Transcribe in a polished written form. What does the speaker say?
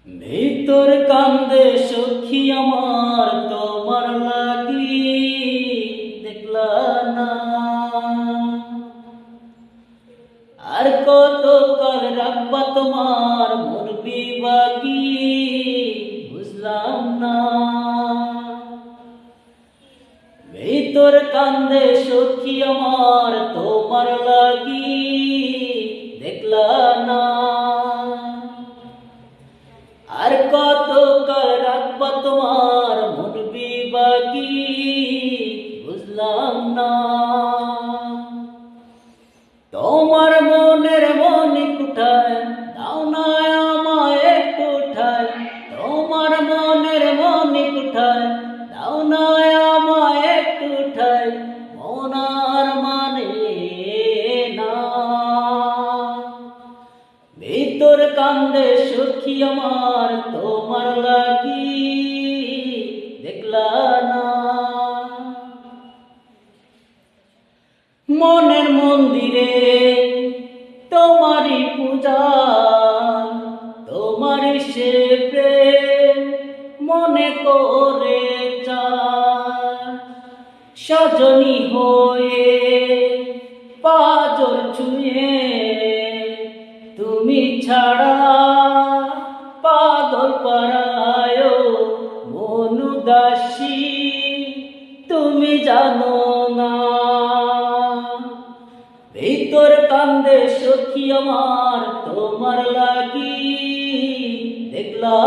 ভিতর কান্দে সখী আমার তোমার লাগি, দেখলা না আর কত কাল রাখবা তোমার মন বিবাগি, বুঝলাম না। ভিতর কান্দে সখী আমার তোমার লাগি, দেখলা না আর কত কাল রাখবা তোমার মন বিবাগি, বুঝলাম না। তোমার মনের মনি কুঠায় দাও না আমায় একটু ঠায়, তোমার মনের মনি কুঠায় দাও না আমায় একটু ঠায়, মন আর মানে না। ভিতর কান্দে সখী আমার তোমার লাগি, দেখলা না মনের মন্দিরে তোমারই পূজা, তোমারই সে প্রেম মনে করে চায়, সজনী হয়ে পাজর ছুঁয়ে তুমি ছাড়া পাগল পারায় মন উদাসী, তুমি জানো না। ভিতর কান্দে সখী আমার তোমার লাগি, দেখলা